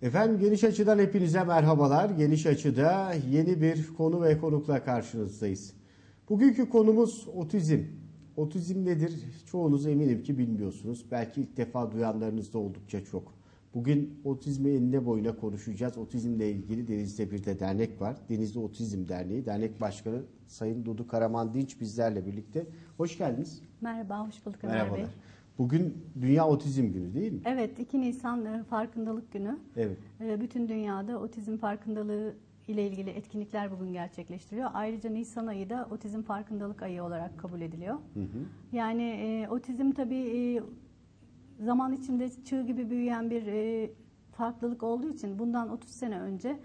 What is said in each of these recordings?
Efendim Geniş Açı'dan hepinize merhabalar. Geniş Açı'da yeni bir konu ve konukla karşınızdayız. Bugünkü konumuz otizm. Otizm nedir? Çoğunuz eminim ki bilmiyorsunuz. Belki ilk defa duyanlarınız da oldukça çok. Bugün otizmi enine boyuna konuşacağız. Otizmle ilgili Denizli'de bir de dernek var. Denizli Otizm Derneği. Dernek Başkanı Sayın Dudu Karaman Dinç bizlerle birlikte. Hoş geldiniz. Merhaba, hoş bulduk Ömer Merhabalar. Bey. Bugün Dünya Otizm Günü değil mi? Evet, 2 Nisan Farkındalık Günü. Evet. Bütün dünyada otizm farkındalığı ile ilgili etkinlikler bugün gerçekleştiriyor. Ayrıca Nisan ayı da otizm farkındalık ayı olarak kabul ediliyor. Hı hı. Yani otizm tabii zaman içinde çığ gibi büyüyen bir farklılık olduğu için bundan 30 sene önce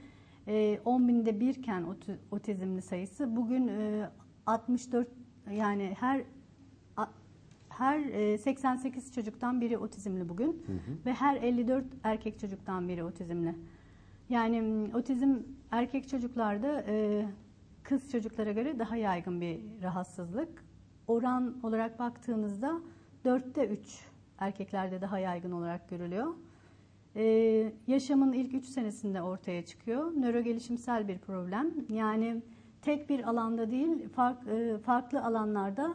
10 binde birken otizmli sayısı bugün 64, yani her 88 çocuktan biri otizmli bugün, hı hı, ve her 54 erkek çocuktan biri otizmli. Yani otizm erkek çocuklarda kız çocuklara göre daha yaygın bir rahatsızlık. Oran olarak baktığınızda 4'te 3 erkeklerde daha yaygın olarak görülüyor. Yaşamın ilk 3 senesinde ortaya çıkıyor. Nörogelişimsel bir problem. Yani tek bir alanda değil, farklı alanlarda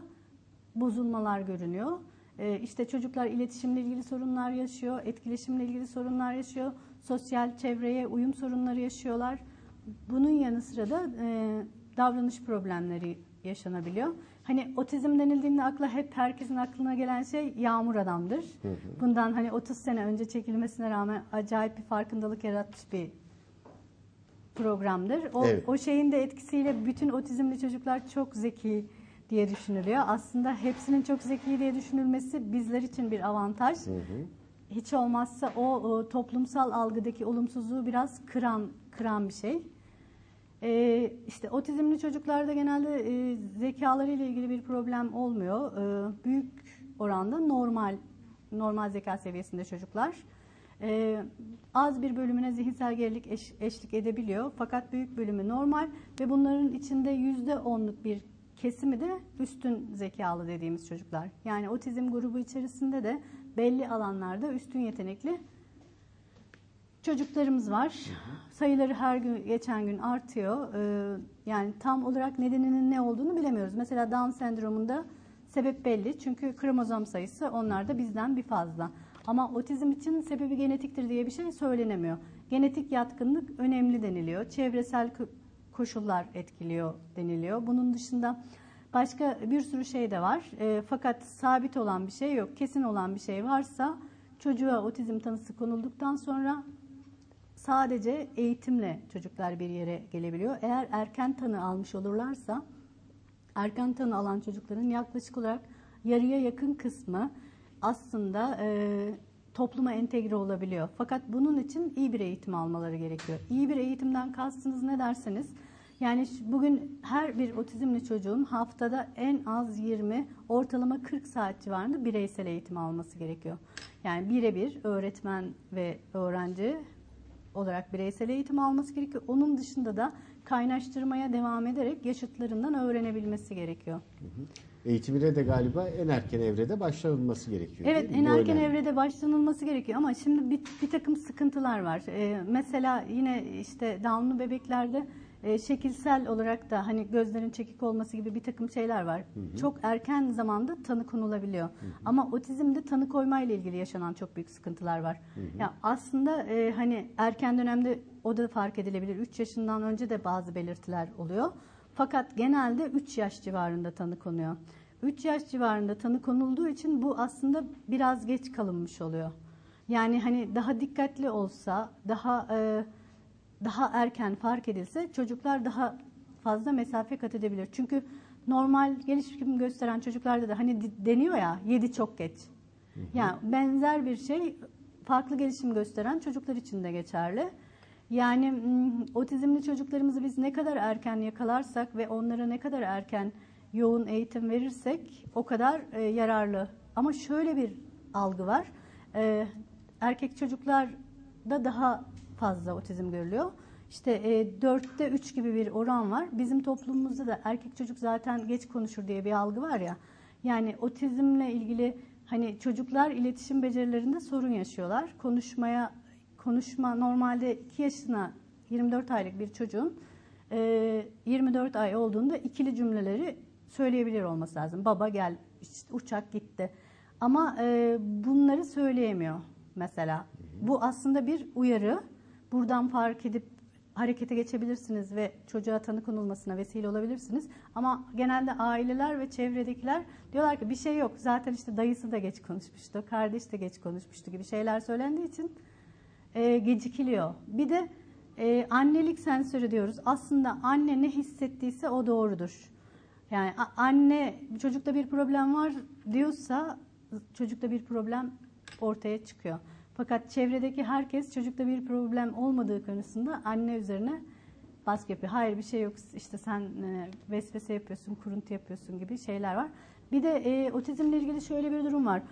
bozulmalar görünüyor. İşte çocuklar iletişimle ilgili sorunlar yaşıyor, etkileşimle ilgili sorunlar yaşıyor, sosyal çevreye uyum sorunları yaşıyorlar. Bunun yanı sıra da davranış problemleri yaşanabiliyor. Hani otizm denildiğinde herkesin aklına gelen şey Yağmur Adam'dır. Hı hı. Bundan hani 30 sene önce çekilmesine rağmen acayip bir farkındalık yaratmış bir programdır. Evet. O şeyin de etkisiyle bütün otizmli çocuklar çok zeki diye düşünülüyor. Aslında hepsinin çok zeki diye düşünülmesi bizler için bir avantaj. Hı hı. Hiç olmazsa o toplumsal algıdaki olumsuzluğu biraz kıran bir şey. İşte otizmli çocuklarda genelde zekaları ile ilgili bir problem olmuyor. Büyük oranda normal zeka seviyesinde çocuklar. Az bir bölümüne zihinsel gerilik eşlik edebiliyor. Fakat büyük bölümü normal ve bunların içinde %10'luk bir kesimi de üstün zekalı dediğimiz çocuklar. Yani otizm grubu içerisinde de belli alanlarda üstün yetenekli çocuklarımız var. Hı hı. Sayıları her geçen gün artıyor. Yani tam olarak nedeninin ne olduğunu bilemiyoruz. Mesela Down sendromunda sebep belli. Çünkü kromozom sayısı onlarda bizden bir fazla. Ama otizm için sebebi genetiktir diye bir şey söylenemiyor. Genetik yatkınlık önemli deniliyor. Çevresel koşullar etkiliyor deniliyor. Bunun dışında başka bir sürü şey de var. Fakat sabit olan bir şey yok. Kesin olan bir şey varsa çocuğa otizm tanısı konulduktan sonra sadece eğitimle çocuklar bir yere gelebiliyor. Eğer erken tanı almış olurlarsa, erken tanı alan çocukların yaklaşık olarak yarıya yakın kısmı aslında topluma entegre olabiliyor. Fakat bunun için iyi bir eğitim almaları gerekiyor. İyi bir eğitimden kastınız ne derseniz, yani bugün her bir otizmli çocuğun haftada en az 20, ortalama 40 saat civarında bireysel eğitim alması gerekiyor. Yani birebir öğretmen ve öğrenci olarak bireysel eğitim alması gerekiyor. Onun dışında da kaynaştırmaya devam ederek yaşıtlarından öğrenebilmesi gerekiyor. Hı hı. Eğitimine de galiba en erken evrede başlanılması gerekiyor. Evet, en erken evrede başlanılması gerekiyor ama şimdi bir takım sıkıntılar var. Mesela yine işte Down'lu bebeklerde şekilsel olarak da hani gözlerin çekik olması gibi bir takım şeyler var. Hı hı. Çok erken zamanda tanı konulabiliyor. Hı hı. Ama otizmde tanı koyma ile ilgili yaşanan çok büyük sıkıntılar var. Hı hı. Ya aslında hani erken dönemde o da fark edilebilir. 3 yaşından önce de bazı belirtiler oluyor. Fakat genelde 3 yaş civarında tanı konuyor. 3 yaş civarında tanı konulduğu için bu aslında biraz geç kalınmış oluyor. Yani hani daha dikkatli olsa, daha erken fark edilse çocuklar daha fazla mesafe kat edebilir. Çünkü normal gelişim gösteren çocuklarda da hani deniyor ya 7 çok geç. Hı hı. Yani benzer bir şey farklı gelişim gösteren çocuklar için de geçerli. Yani otizmli çocuklarımızı biz ne kadar erken yakalarsak ve onlara ne kadar erken yoğun eğitim verirsek o kadar yararlı. Ama şöyle bir algı var. Erkek çocuklarda daha fazla otizm görülüyor. İşte 4'te 3 gibi bir oran var. Bizim toplumumuzda da erkek çocuk zaten geç konuşur diye bir algı var ya. Yani otizmle ilgili hani çocuklar iletişim becerilerinde sorun yaşıyorlar. konuşma normalde 2 yaşına 24 aylık bir çocuğun 24 ay olduğunda ikili cümleleri söyleyebilir olması lazım. Baba gel, işte uçak gitti. Ama bunları söyleyemiyor mesela. Bu aslında bir uyarı. Buradan fark edip harekete geçebilirsiniz ve çocuğa tanı konulmasına vesile olabilirsiniz. Ama genelde aileler ve çevredekiler diyorlar ki bir şey yok. Zaten işte dayısı da geç konuşmuştu, kardeş de geç konuşmuştu gibi şeyler söylendiği için gecikiliyor. Bir de annelik sensörü diyoruz. Aslında anne ne hissettiyse o doğrudur. Yani anne çocukta bir problem var diyorsa çocukta bir problem ortaya çıkıyor. Fakat çevredeki herkes çocukta bir problem olmadığı konusunda anne üzerine baskı yapıyor. Hayır bir şey yok işte sen vesvese yapıyorsun, kuruntu yapıyorsun gibi şeyler var. Bir de otizmle ilgili şöyle bir durum var.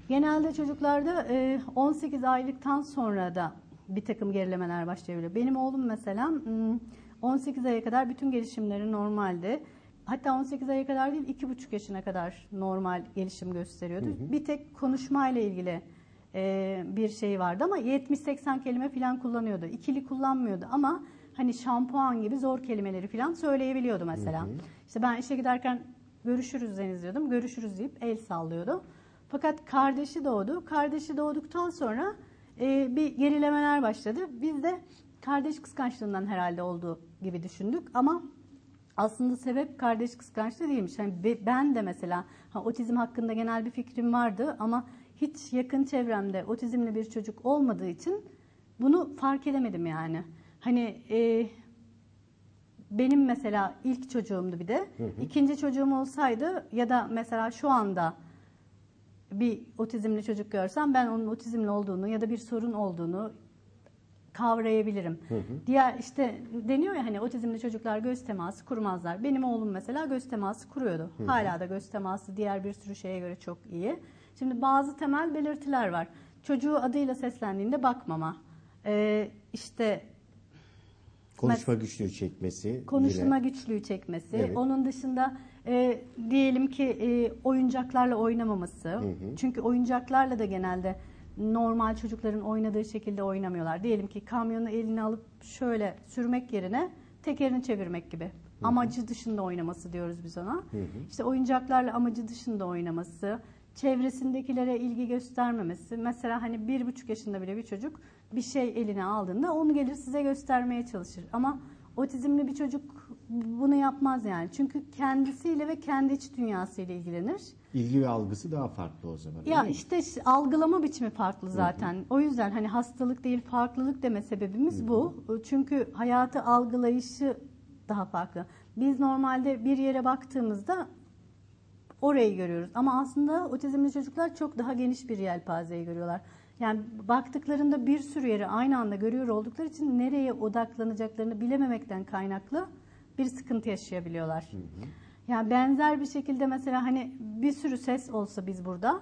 Genelde çocuklarda 18 aylıktan sonra da bir takım gerilemeler başlayabiliyor. Benim oğlum mesela 18 aya kadar bütün gelişimleri normalde. Hatta 18 aya kadar değil 2,5 yaşına kadar normal gelişim gösteriyordu. Bir tek konuşmayla ilgili bir şey vardı ama 70-80 kelime falan kullanıyordu. İkili kullanmıyordu ama hani şampuan gibi zor kelimeleri falan söyleyebiliyordu mesela. İşte ben işe giderken görüşürüz Deniz diyordum. Görüşürüz deyip el sallıyordu. Fakat kardeşi doğdu. Kardeşi doğduktan sonra bir gerilemeler başladı. Biz de kardeş kıskançlığından herhalde olduğu gibi düşündük ama aslında sebep kardeş kıskançlığı değilmiş. Yani ben de mesela otizm hakkında genel bir fikrim vardı ama hiç yakın çevremde otizmli bir çocuk olmadığı için bunu fark edemedim yani. Hani benim mesela ilk çocuğumdu bir de. İkinci çocuğum olsaydı ya da mesela şu anda bir otizmli çocuk görsem ben onun otizmli olduğunu ya da bir sorun olduğunu kavrayabilirim. Diğer işte deniyor ya hani otizmli çocuklar göz teması kurmazlar. Benim oğlum mesela göz teması kuruyordu. Hala da göz teması diğer bir sürü şeye göre çok iyi. Şimdi bazı temel belirtiler var. Çocuğu adıyla seslendiğinde bakmama. İşte konuşma güçlüğü çekmesi. Konuşma güçlüğü çekmesi. Evet. Onun dışında diyelim ki oyuncaklarla oynamaması. Çünkü oyuncaklarla da genelde normal çocukların oynadığı şekilde oynamıyorlar. Diyelim ki kamyonu eline alıp şöyle sürmek yerine tekerini çevirmek gibi. Amacı dışında oynaması diyoruz biz ona. İşte oyuncaklarla amacı dışında oynaması, çevresindekilere ilgi göstermemesi. Mesela hani 1,5 yaşında bile bir çocuk bir şey eline aldığında onu gelir size göstermeye çalışır. Ama otizmli bir çocuk bunu yapmaz yani. Çünkü kendisiyle ve kendi iç dünyasıyla ilgilenir. İlgi ve algısı daha farklı o zaman. Ya işte algılama biçimi farklı zaten. O yüzden hani hastalık değil farklılık deme sebebimiz bu. Çünkü hayatı algılayışı daha farklı. Biz normalde bir yere baktığımızda orayı görüyoruz. Ama aslında otizmli çocuklar çok daha geniş bir yelpazeyi görüyorlar. Yani baktıklarında bir sürü yeri aynı anda görüyor oldukları için nereye odaklanacaklarını bilememekten kaynaklı bir sıkıntı yaşayabiliyorlar. Yani benzer bir şekilde mesela hani bir sürü ses olsa biz burada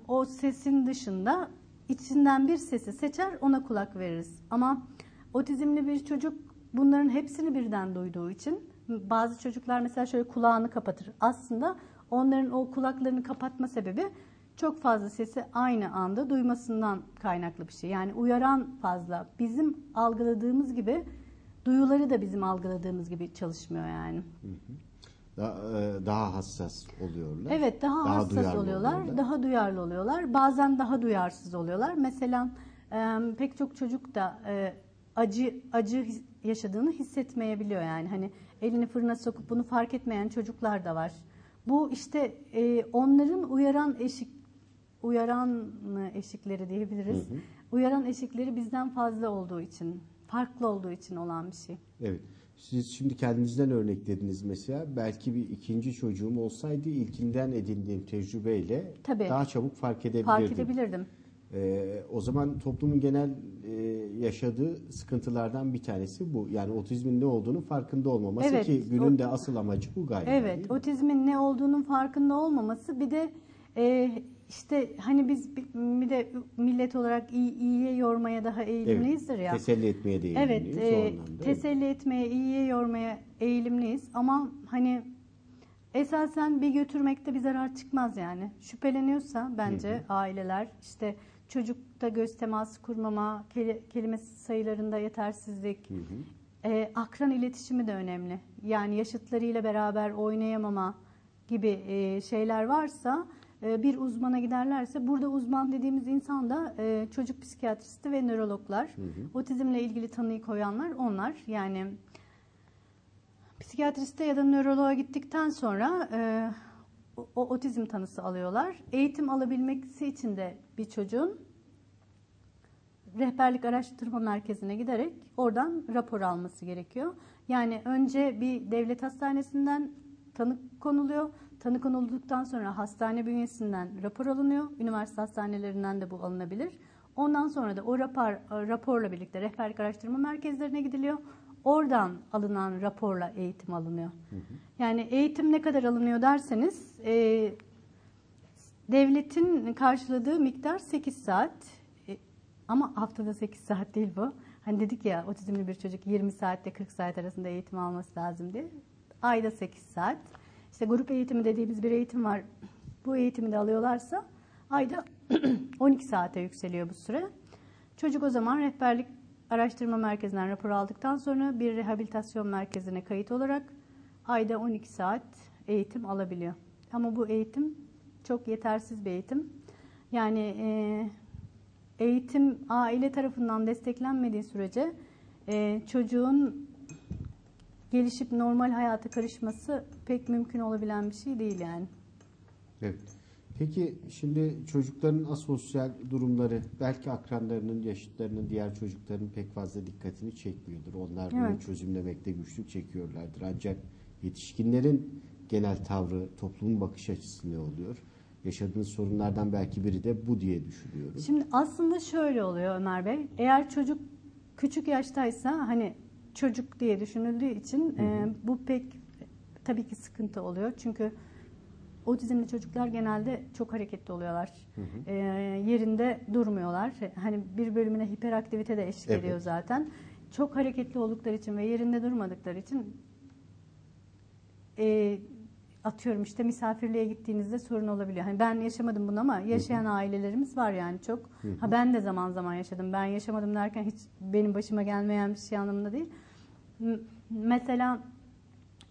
o sesin dışında içinden bir sesi seçer ona kulak veririz. Ama otizmli bir çocuk bunların hepsini birden duyduğu için bazı çocuklar mesela şöyle kulağını kapatır. Aslında onların o kulaklarını kapatma sebebi çok fazla sesi aynı anda duymasından kaynaklı bir şey. Yani uyaran fazla. Bizim algıladığımız gibi duyuları da bizim algıladığımız gibi çalışmıyor yani. Daha hassas oluyorlar. Evet, daha hassas oluyorlar, daha duyarlı oluyorlar. Bazen daha duyarsız oluyorlar. Mesela pek çok çocuk da acı yaşadığını hissetmeyebiliyor yani. Hani elini fırına sokup bunu fark etmeyen çocuklar da var. Bu işte onların uyaran eşikleri diyebiliriz. Uyaran eşikleri bizden fazla olduğu için, farklı olduğu için olan bir şey. Evet. Siz şimdi kendinizden örneklediniz mesela. Belki bir ikinci çocuğum olsaydı ilkinden edindiğim tecrübeyle daha çabuk fark edebilirdim. Fark edebilirdim. O zaman toplumun genel yaşadığı sıkıntılardan bir tanesi bu. Yani otizmin ne olduğunu farkında olmaması ki günün de asıl amacı bu galiba. Evet, otizmin ne olduğunun farkında olmaması bir de işte hani biz bir de millet olarak iyiye yormaya daha eğilimliyizdir ya. Teselli etmeye de eğilimliyiz. Evet, teselli etmeye, iyiye yormaya eğilimliyiz ama hani esasen bir götürmekte bir zarar çıkmaz yani. Şüpheleniyorsa bence aileler işte çocukta göz teması kurmama, kelime sayılarında yetersizlik, akran iletişimi de önemli. Yani yaşıtlarıyla beraber oynayamama gibi şeyler varsa bir uzmana giderlerse, burada uzman dediğimiz insan da çocuk psikiyatristi ve nörologlar. Otizmle ilgili tanıyı koyanlar onlar. Yani psikiyatriste ya da nöroloğa gittikten sonra o otizm tanısı alıyorlar. Eğitim alabilmesi için de bir çocuğun rehberlik araştırma merkezine giderek oradan rapor alması gerekiyor. Yani önce bir devlet hastanesinden tanı konuluyor. Tanı konulduktan sonra hastane bünyesinden rapor alınıyor. Üniversite hastanelerinden de bu alınabilir. Ondan sonra da o raporla birlikte rehberlik araştırma merkezlerine gidiliyor. Oradan alınan raporla eğitim alınıyor. Yani eğitim ne kadar alınıyor derseniz devletin karşıladığı miktar 8 saat. Ama haftada 8 saat değil bu. Hani dedik ya, otizmli bir çocuk 20 saatle 40 saat arasında eğitim alması lazım diye. Ayda 8 saat. İşte grup eğitimi dediğimiz bir eğitim var. Bu eğitimi de alıyorlarsa ayda 12 saate yükseliyor bu süre. Çocuk o zaman rehberlik araştırma merkezinden rapor aldıktan sonra bir rehabilitasyon merkezine kayıt olarak ayda 12 saat eğitim alabiliyor. Ama bu eğitim çok yetersiz bir eğitim. Yani eğitim aile tarafından desteklenmediği sürece çocuğun gelişip normal hayata karışması pek mümkün olabilen bir şey değil yani. Evet. Peki şimdi çocukların asosyal durumları belki akranlarının, yaşıtlarının, diğer çocukların pek fazla dikkatini çekmiyordur. Onlar bunu çözümlemekte güçlük çekiyorlardır. Ancak yetişkinlerin genel tavrı, toplumun bakış açısı ne oluyor? Yaşadığınız sorunlardan belki biri de bu diye düşünüyorum. Şimdi aslında şöyle oluyor Ömer Bey. Eğer çocuk küçük yaştaysa, hani çocuk diye düşünüldüğü için bu pek tabii ki sıkıntı oluyor. Çünkü otizmli çocuklar genelde çok hareketli oluyorlar. Yerinde durmuyorlar. Hani bir bölümüne hiperaktivite de eşlik ediyor zaten. Çok hareketli oldukları için ve yerinde durmadıkları için atıyorum işte misafirliğe gittiğinizde sorun olabiliyor. Hani ben yaşamadım bunu ama yaşayan ailelerimiz var yani çok. Ha, ben de zaman zaman yaşadım. Ben yaşamadım derken hiç benim başıma gelmeyen bir şey anlamında değil. Mesela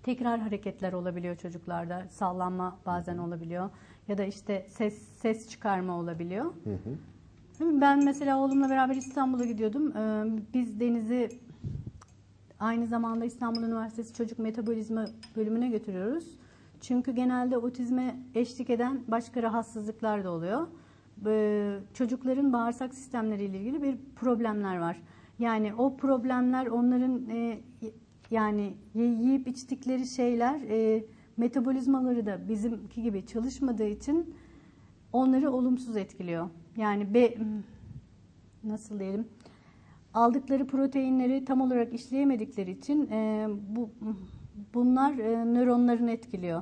tekrar hareketler olabiliyor çocuklarda. Sallanma bazen olabiliyor. Ya da işte ses çıkarma olabiliyor. Ben mesela oğlumla beraber İstanbul'a gidiyordum. Biz Deniz'i aynı zamanda İstanbul Üniversitesi Çocuk Metabolizma bölümüne götürüyoruz. Çünkü genelde otizme eşlik eden başka rahatsızlıklar da oluyor. Çocukların bağırsak sistemleriyle ilgili bir problemler var. Yani o problemler onların yani yiyip içtikleri şeyler metabolizmaları da bizimki gibi çalışmadığı için onları olumsuz etkiliyor. Yani nasıl diyelim, aldıkları proteinleri tam olarak işleyemedikleri için bunlar nöronlarını etkiliyor.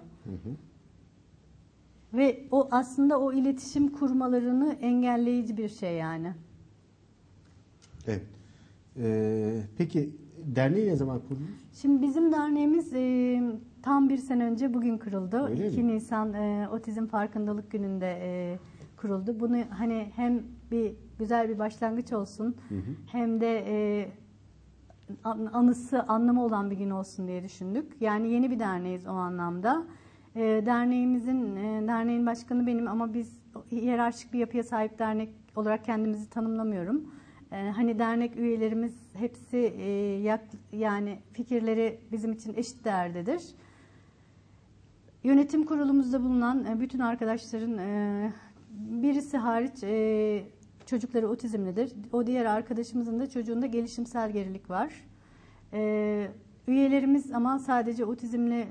Ve o aslında o iletişim kurmalarını engelleyici bir şey yani. Evet. Peki derneği ne zaman kurdunuz? Şimdi bizim derneğimiz tam bir sene önce bugün kuruldu. Öyle 2 mi? Nisan Otizm Farkındalık Günü'nde kuruldu. Bunu hani hem bir güzel bir başlangıç olsun, hem de anlamı olan bir gün olsun diye düşündük. Yani yeni bir derneğiz o anlamda. Derneğin başkanı benim ama biz hiyerarşik bir yapıya sahip dernek olarak kendimizi tanımlamıyorum. Hani dernek üyelerimiz hepsi yani fikirleri bizim için eşit değerdedir. Yönetim kurulumuzda bulunan bütün arkadaşların birisi hariç çocukları otizmlidir. O diğer arkadaşımızın da çocuğunda gelişimsel gerilik var. Üyelerimiz ama sadece otizmli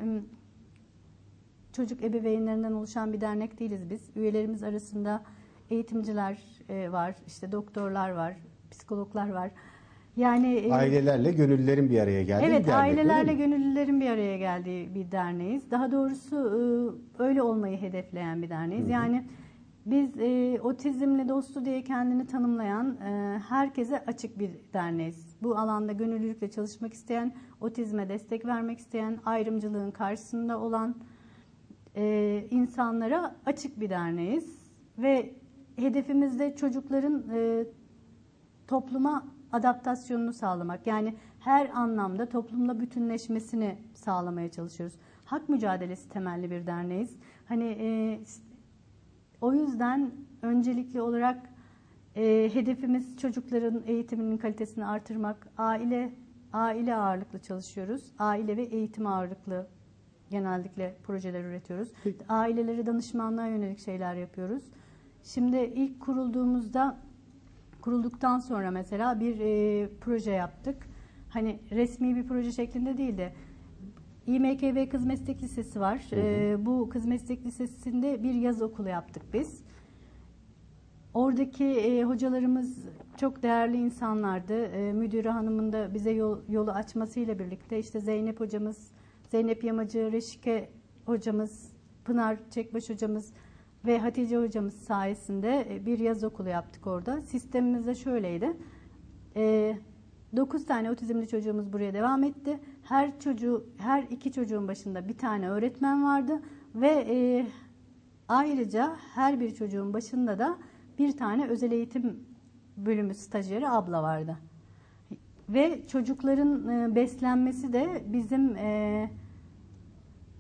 çocuk ebeveynlerinden oluşan bir dernek değiliz biz. Üyelerimiz arasında eğitimciler var, işte doktorlar var, psikologlar var. Yani Ailelerle gönüllülerin bir araya geldiği evet, bir dernek. ailelerle gönüllülerin bir araya geldiği bir derneğiz. Daha doğrusu öyle olmayı hedefleyen bir derneğiz. Yani biz otizmle dostu diye kendini tanımlayan herkese açık bir derneğiz. Bu alanda gönüllülükle çalışmak isteyen, otizme destek vermek isteyen, ayrımcılığın karşısında olan insanlara açık bir derneğiz. Ve hedefimiz de çocukların topluma adaptasyonunu sağlamak. Yani her anlamda toplumla bütünleşmesini sağlamaya çalışıyoruz. Hak mücadelesi temelli bir derneğiz. Hani o yüzden öncelikli olarak hedefimiz çocukların eğitiminin kalitesini artırmak. Aile ağırlıklı çalışıyoruz. Aile ve eğitim ağırlıklı genellikle projeler üretiyoruz. Peki. Ailelere danışmanlığa yönelik şeyler yapıyoruz. Şimdi ilk kurulduktan sonra mesela bir proje yaptık. Hani resmi bir proje şeklinde değil de İMKB Kız Meslek Lisesi var. Bu Kız Meslek Lisesi'nde bir yaz okulu yaptık biz. Oradaki hocalarımız çok değerli insanlardı. Müdürü hanımın da bize yolu açmasıyla birlikte işte Zeynep hocamız, Zeynep Yamacı, Reşike hocamız, Pınar Çekbaş hocamız ve Hatice hocamız sayesinde bir yaz okulu yaptık orada. Sistemimiz de şöyleydi. 9 tane otizmli çocuğumuz buraya devam etti. Her iki çocuğun başında bir tane öğretmen vardı ve ayrıca her bir çocuğun başında da bir tane özel eğitim bölümü stajyeri abla vardı. Ve çocukların beslenmesi de bizim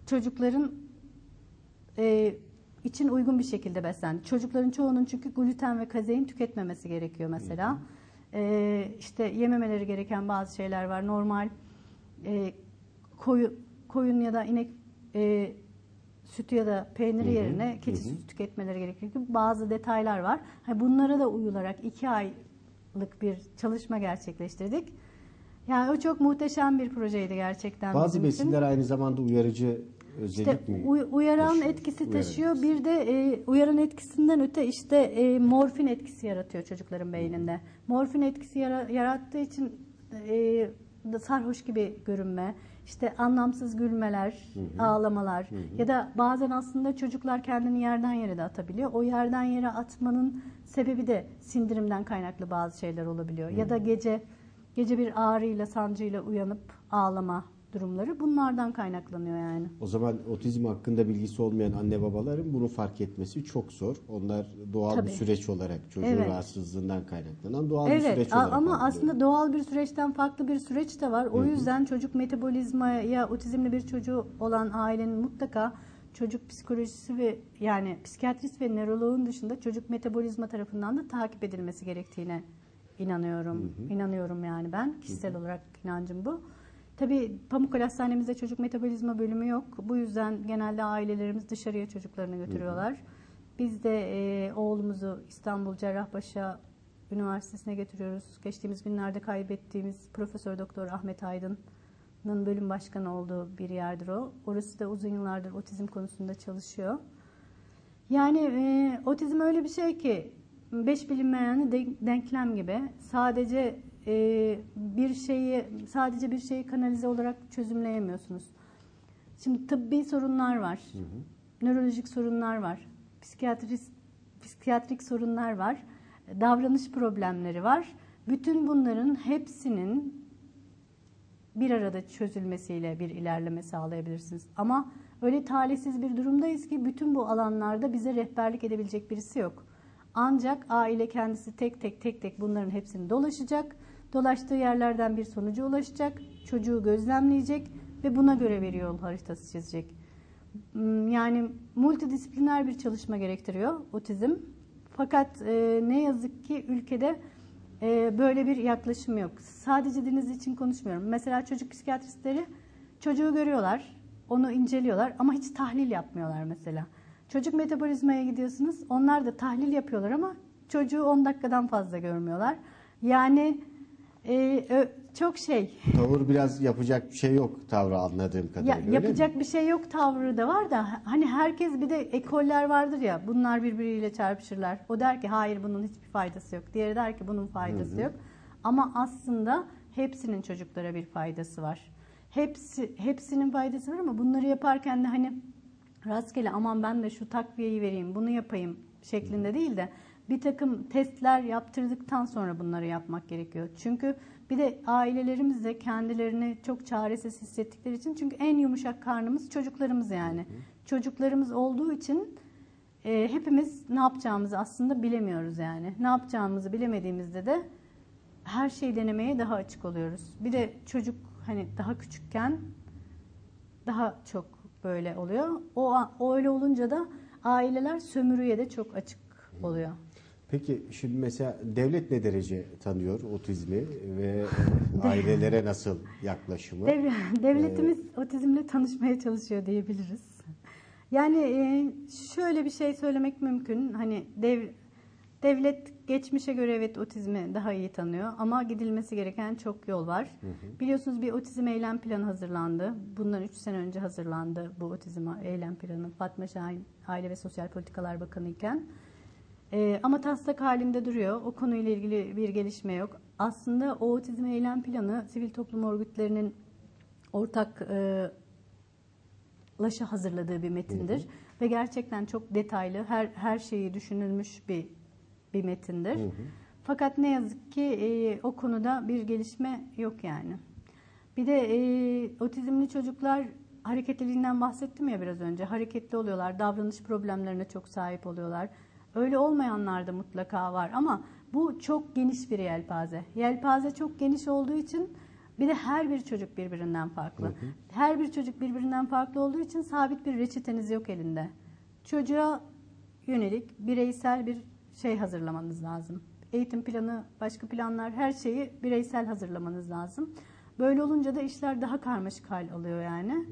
çocukların için uygun bir şekilde beslendi. Çocukların çoğunun çünkü gluten ve kazein tüketmemesi gerekiyor mesela. İşte yememeleri gereken bazı şeyler var. Normal koyun ya da inek sütü ya da peyniri yerine keçi sütü tüketmeleri gerekiyor. Bazı detaylar var. Bunlara da uyularak 2 aylık bir çalışma gerçekleştirdik. Yani o çok muhteşem bir projeydi gerçekten. Bazı besinler aynı zamanda uyarıcı özellik mi? Uyaran taşıyor? etkisi taşıyor. Bir de uyaran etkisinden öte işte morfin etkisi yaratıyor çocukların beyninde. Morfin etkisi yarattığı için sarhoş gibi görünme, işte anlamsız gülmeler, ağlamalar ya da bazen aslında çocuklar kendini yerden yere de atabiliyor. O yerden yere atmanın sebebi de sindirimden kaynaklı bazı şeyler olabiliyor. Ya da gece bir ağrıyla, sancıyla uyanıp ağlama durumları bunlardan kaynaklanıyor yani. O zaman otizm hakkında bilgisi olmayan anne babaların bunu fark etmesi çok zor. Onlar doğal bir süreç olarak çocuğun rahatsızlığından kaynaklanan doğal bir süreç olarak ama algılıyor. aslında doğal bir süreçten farklı bir süreç de var. O yüzden çocuk metabolizmaya otizmli bir çocuğu olan ailenin mutlaka çocuk psikolojisi ve yani psikiyatrist ve nöroloğun dışında çocuk metabolizma tarafından da takip edilmesi gerektiğine inanıyorum. İnanıyorum yani ben. Kişisel olarak inancım bu. Tabii Pamukkale Hastanemizde çocuk metabolizma bölümü yok. Bu yüzden genelde ailelerimiz dışarıya çocuklarını götürüyorlar. Biz de oğlumuzu İstanbul Cerrahpaşa Üniversitesi'ne götürüyoruz. Geçtiğimiz günlerde kaybettiğimiz Profesör Doktor Ahmet Aydın'ın bölüm başkanı olduğu bir yerdir o. Orası da uzun yıllardır otizm konusunda çalışıyor. Yani otizm öyle bir şey ki 5 bilinmeyeni denklem gibi sadece bir şeyi kanalize olarak çözümleyemiyorsunuz. Şimdi tıbbi sorunlar var. Nörolojik sorunlar var. Psikiyatrik sorunlar var. Davranış problemleri var. Bütün bunların hepsinin bir arada çözülmesiyle bir ilerleme sağlayabilirsiniz. Ama öyle talihsiz bir durumdayız ki bütün bu alanlarda bize rehberlik edebilecek birisi yok. Ancak aile kendisi tek tek bunların hepsini dolaşacak. Dolaştığı yerlerden bir sonuca ulaşacak. Çocuğu gözlemleyecek ve buna göre bir yol haritası çizecek. Yani multidisipliner bir çalışma gerektiriyor otizm. Fakat ne yazık ki ülkede böyle bir yaklaşım yok. Sadece Denizli için konuşmuyorum. Mesela çocuk psikiyatristleri çocuğu görüyorlar, onu inceliyorlar ama hiç tahlil yapmıyorlar mesela. Çocuk metabolizmaya gidiyorsunuz, onlar da tahlil yapıyorlar ama çocuğu 10 dakikadan fazla görmüyorlar. Yani çok Tavır biraz yapacak bir şey yok tavrı anladığım kadarıyla. Yapacak bir şey yok tavrı da var da hani herkes bir de ekoller vardır ya bunlar birbiriyle çarpışırlar. O der ki hayır bunun hiçbir faydası yok. Diğeri der ki bunun faydası yok. Ama aslında hepsinin çocuklara bir faydası var. Hepsinin faydası var ama bunları yaparken de hani rastgele aman ben de şu takviyeyi vereyim bunu yapayım şeklinde değil de bir takım testler yaptırdıktan sonra bunları yapmak gerekiyor. Çünkü bir de ailelerimiz de kendilerini çok çaresiz hissettikleri için çünkü en yumuşak karnımız çocuklarımız yani. Çocuklarımız olduğu için hepimiz ne yapacağımızı aslında bilemiyoruz yani. Ne yapacağımızı bilemediğimizde de her şeyi denemeye daha açık oluyoruz. Bir de çocuk hani daha küçükken daha çok böyle oluyor. O öyle olunca da aileler sömürüye de çok açık oluyor. Peki şimdi mesela devlet ne derece tanıyor otizmi ve ailelere nasıl yaklaşımı? Devletimiz otizmle tanışmaya çalışıyor diyebiliriz. Yani şöyle bir şey söylemek mümkün. Hani devlet geçmişe göre evet otizmi daha iyi tanıyor ama gidilmesi gereken çok yol var. Biliyorsunuz bir otizm eylem planı hazırlandı. Bundan 3 sene önce hazırlandı bu otizm eylem planı. Fatma Şahin Aile ve Sosyal Politikalar Bakanı iken. Ama taslak halinde duruyor. O konuyla ilgili bir gelişme yok. Aslında o otizm eylem planı sivil toplum örgütlerinin ortak laşa hazırladığı bir metindir. Ve gerçekten çok detaylı, her şeyi düşünülmüş bir metindir. Fakat ne yazık ki o konuda bir gelişme yok yani. Bir de otizmli çocuklar hareketliliğinden bahsettim ya biraz önce. Hareketli oluyorlar, davranış problemlerine çok sahip oluyorlar. Öyle olmayanlar da mutlaka var ama bu çok geniş bir yelpaze. Yelpaze çok geniş olduğu için bir de her bir çocuk birbirinden farklı. Her bir çocuk birbirinden farklı olduğu için sabit bir reçeteniz yok elinde. Çocuğa yönelik bireysel bir şey hazırlamanız lazım. Eğitim planı, başka planlar, her şeyi bireysel hazırlamanız lazım. Böyle olunca da işler daha karmaşık hal alıyor yani.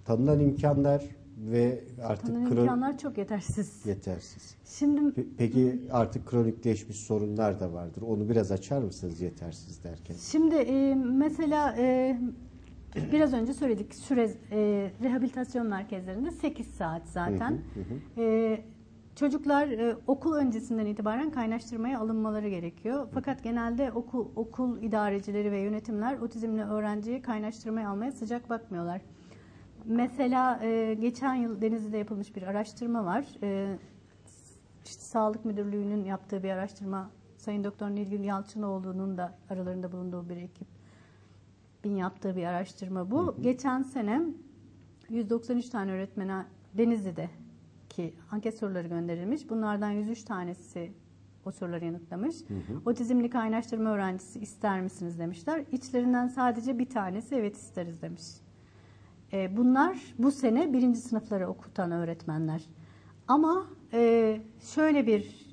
Tanınan imkanlar ve artık imkanlar çok yetersiz. Şimdi peki artık kronikleşmiş sorunlar da vardır. Onu biraz açar mısınız yetersiz derken? Şimdi mesela biraz önce söyledik rehabilitasyon merkezlerinde 8 saat zaten. Çocuklar okul öncesinden itibaren kaynaştırmaya alınmaları gerekiyor. Fakat genelde okul idarecileri ve yönetimler otizmli öğrenciyi kaynaştırmaya almaya sıcak bakmıyorlar. Mesela geçen yıl Denizli'de yapılmış bir araştırma var. İşte Sağlık Müdürlüğü'nün yaptığı bir araştırma, Sayın Doktor Nilgün Yalçınoğlu'nun da aralarında bulunduğu bir ekibin yaptığı bir araştırma bu. Geçen sene 193 tane öğretmene Denizli'deki anket soruları gönderilmiş. Bunlardan 103 tanesi o soruları yanıtlamış. Otizmli kaynaştırma öğrencisi ister misiniz demişler. İçlerinden sadece bir tanesi evet isteriz demiş. Bunlar bu sene 1. sınıfları okutan öğretmenler. Ama şöyle bir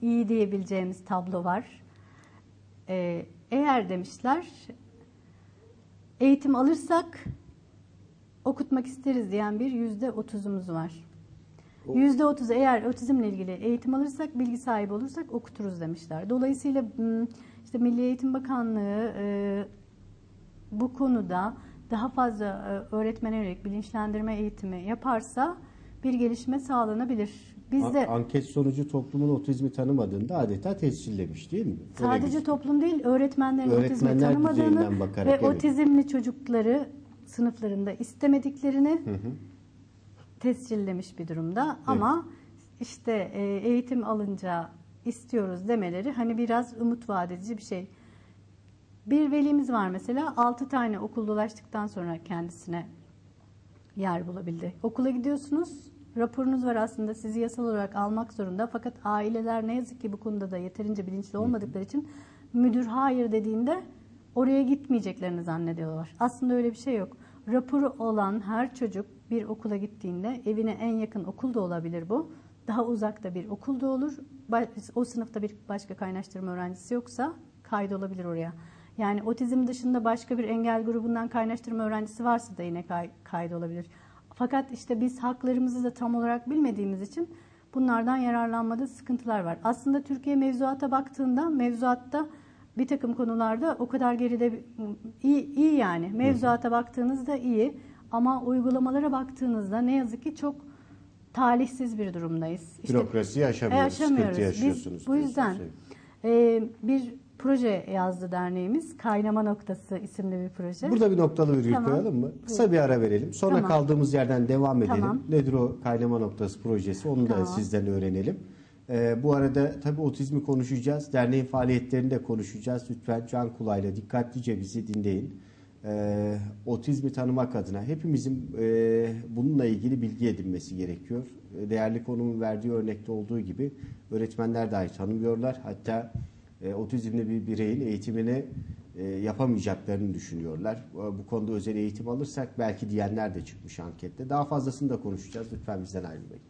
iyi diyebileceğimiz tablo var. Eğer demişler eğitim alırsak okutmak isteriz diyen bir %30'umuz var. %30 eğer otizmle ilgili eğitim alırsak, bilgi sahibi olursak okuturuz demişler. Dolayısıyla işte Milli Eğitim Bakanlığı bu konuda daha fazla öğretmene yönelik bilinçlendirme eğitimi yaparsa bir gelişme sağlanabilir. Bizde anket sonucu toplumun otizmi tanımadığında adeta tescillemiş değil mi? Sadece toplum değil, öğretmenlerin otizmi tanımadığını ve evet, otizmli çocukları sınıflarında istemediklerini tescillemiş bir durumda. Evet. Ama işte eğitim alınca istiyoruz demeleri hani biraz umut vaat edici bir şey. Bir velimiz var mesela 6 tane okul dolaştıktan sonra kendisine yer bulabildi. Okula gidiyorsunuz, raporunuz var aslında sizi yasal olarak almak zorunda. Fakat aileler ne yazık ki bu konuda da yeterince bilinçli olmadıkları için müdür hayır dediğinde oraya gitmeyeceklerini zannediyorlar. Aslında öyle bir şey yok. Raporu olan her çocuk bir okula gittiğinde evine en yakın okul da olabilir bu. Daha uzakta bir okul da olur. O sınıfta bir başka kaynaştırma öğrencisi yoksa kaydolabilir oraya. Yani otizm dışında başka bir engel grubundan kaynaştırma öğrencisi varsa da yine kaydolabilir. Fakat işte biz haklarımızı da tam olarak bilmediğimiz için bunlardan yararlanmada sıkıntılar var. Aslında Türkiye mevzuata baktığında mevzuatta bir takım konularda o kadar geride iyi yani. Mevzuata baktığınızda iyi ama uygulamalara baktığınızda ne yazık ki çok talihsiz bir durumdayız. İşte, bürokrasiyi aşamıyoruz. Sıkıntı yaşıyorsunuz. Biz bu yüzden bir proje yazdı derneğimiz. Kaynama Noktası isimli bir proje. Burada bir noktalı virgül koyalım mı? Kısa bir ara verelim. Sonra kaldığımız yerden devam edelim. Nedir o Kaynama Noktası projesi? Onu da sizden öğrenelim. Bu arada tabii otizmi konuşacağız. Derneğin faaliyetlerini de konuşacağız. Lütfen can kulağıyla dikkatlice bizi dinleyin. Otizmi tanımak adına hepimizin bununla ilgili bilgi edinmesi gerekiyor. Değerli konuğumun verdiği örnekte olduğu gibi öğretmenler dahi tanımıyorlar. Hatta otizmli bir bireyin eğitimini yapamayacaklarını düşünüyorlar. Bu konuda özel eğitim alırsak belki diyenler de çıkmış ankette. Daha fazlasını da konuşacağız. Lütfen bizden ayrılmayın.